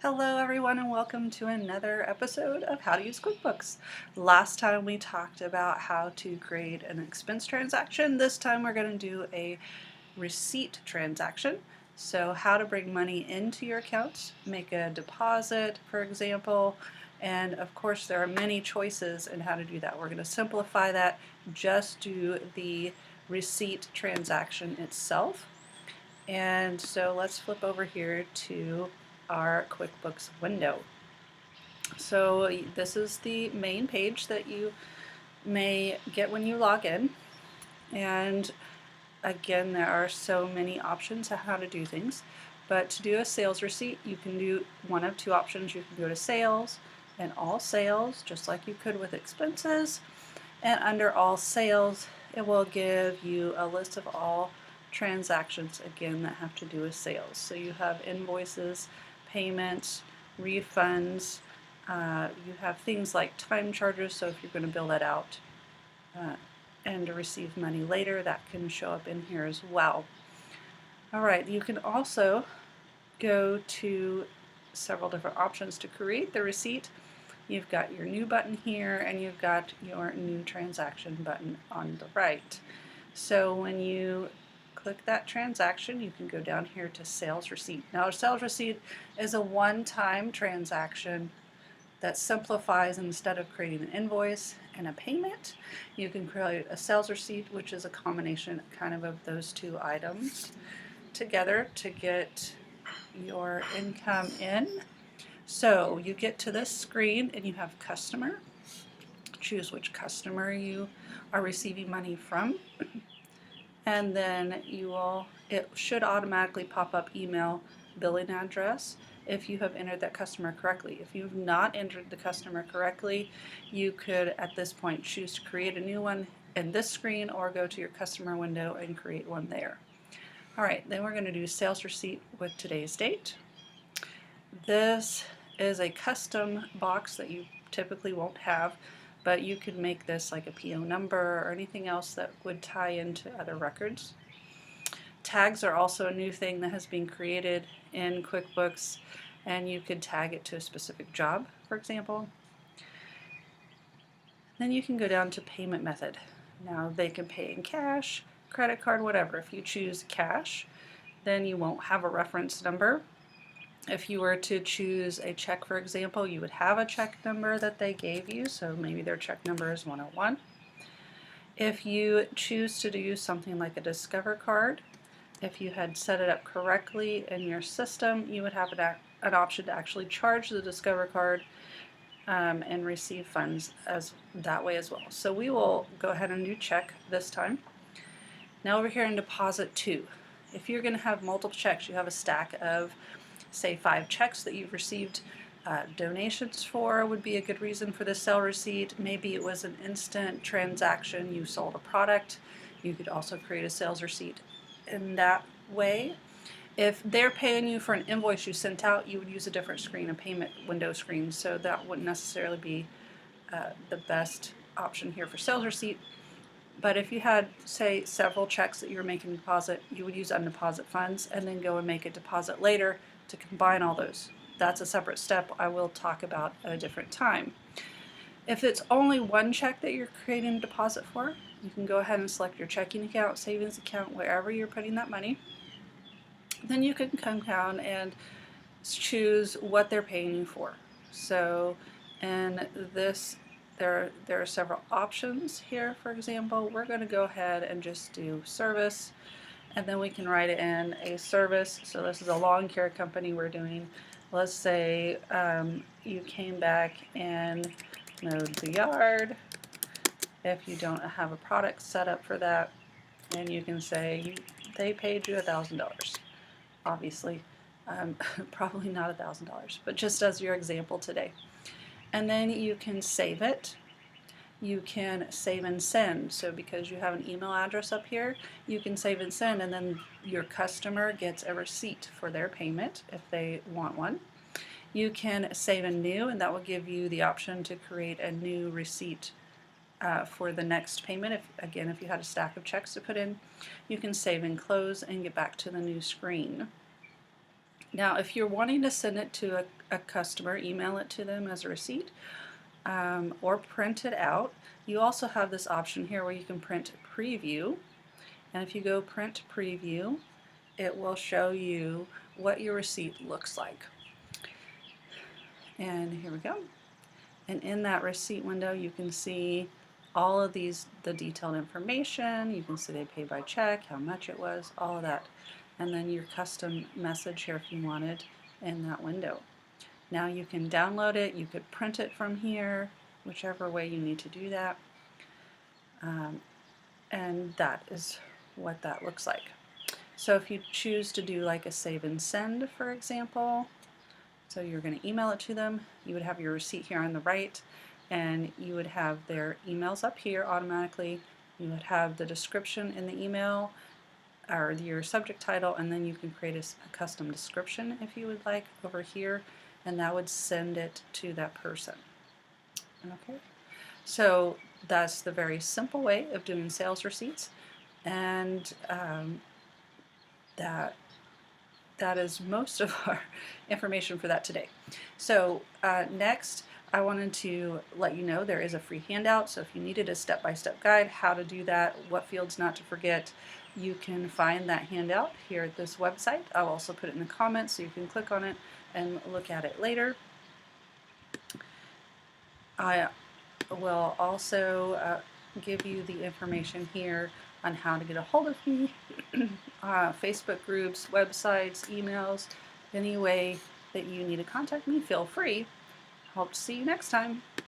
Hello everyone and welcome to another episode of How to Use QuickBooks. Last time we talked about how to create an expense transaction. This time we're going to do a receipt transaction. So how to bring money into your accounts, make a deposit, for example, and of course there are many choices in how to do that. We're going to simplify that, just do the receipt transaction itself. And so let's flip over here to our QuickBooks window. So this is the main page that you may get when you log in. And again, there are so many options of how to do things. But to do a sales receipt, you can do one of two options. You can go to sales and all sales, just like you could with expenses. And under all sales, it will give you a list of all transactions, again, that have to do with sales. So you have invoices, payments, refunds, you have things like time charges, so if you're going to bill that out and to receive money later, that can show up in here as well. Alright, you can also go to several different options to create the receipt. You've got your new button here and you've got your new transaction button on the right. So when you click that transaction, you can go down here to sales receipt. Now a sales receipt is a one-time transaction that simplifies. Instead of creating an invoice and a payment, you can create a sales receipt, which is a combination kind of those two items together to get your income in. So you get to this screen and you have customer. Choose which customer you are receiving money from. And then it should automatically pop up email, billing address if you have entered that customer correctly. If you've not entered the customer correctly, you could at this point choose to create a new one in this screen or go to your customer window and create one there. Alright, then we're going to do sales receipt with today's date. This is a custom box that you typically won't have, but you could make this like a PO number or anything else that would tie into other records. Tags are also a new thing that has been created in QuickBooks, and you could tag it to a specific job, for example. Then you can go down to payment method. Now they can pay in cash, credit card, whatever. If you choose cash, then you won't have a reference number. If you were to choose a check, for example, you would have a check number that they gave you, so maybe their check number is 101. If you choose to do something like a Discover card, if you had set it up correctly in your system, you would have an option to actually charge the Discover card and receive funds that way as well. So we will go ahead and do check this time. Now over here in deposit 2, if you're going to have multiple checks, you have a stack of say 5 checks that you've received donations for, would be a good reason for the sale receipt. Maybe it was an instant transaction, you sold a product. You could also create a sales receipt in that way. If they're paying you for an invoice you sent out, you would use a different screen, a payment window screen, so that wouldn't necessarily be the best option here for sales receipt. But if you had, say, several checks that you were making deposit, you would use undeposit funds and then go and make a deposit later to combine all those. That's a separate step I will talk about at a different time. If it's only one check that you're creating a deposit for, you can go ahead and select your checking account, savings account, wherever you're putting that money. Then you can come down and choose what they're paying you for. So in this, there are several options here. For example, we're going to go ahead and just do service, and then we can write it in a service. So this is a lawn care company we're doing. Let's say you came back and mowed the yard. If you don't have a product set up for that, and you can say they paid you $1,000. Obviously, probably not $1,000, but just as your example today. And then you can save it. You can save and send. So because you have an email address up here, you can save and send, and then your customer gets a receipt for their payment if they want one. You can save and new, and that will give you the option to create a new receipt for the next payment. If you had a stack of checks to put in, you can save and close and get back to the new screen. Now, if you're wanting to send it to a customer, email it to them as a receipt, or print it out, you also have this option here where you can print preview. And if you go print preview, it will show you what your receipt looks like. And here we go. And in that receipt window, you can see all of these, the detailed information. You can see they paid by check, how much it was, all of that. And then your custom message here if you wanted in that window. Now you can download it, you could print it from here, whichever way you need to do that. And that is what that looks like. So if you choose to do like a save and send, for example, so you're going to email it to them, you would have your receipt here on the right, and you would have their emails up here automatically. You would have the description in the email, or your subject title, and then you can create a custom description if you would like over here, and that would send it to that person. Okay, so that's the very simple way of doing sales receipts, and that is most of our information for that today. So next, I wanted to let you know there is a free handout. So if you needed a step-by-step guide, how to do that, what fields not to forget, you can find that handout here at this website. I'll also put it in the comments so you can click on it and look at it later. I will also give you the information here on how to get a hold of me, Facebook groups, websites, emails, any way that you need to contact me, feel free. Hope to see you next time.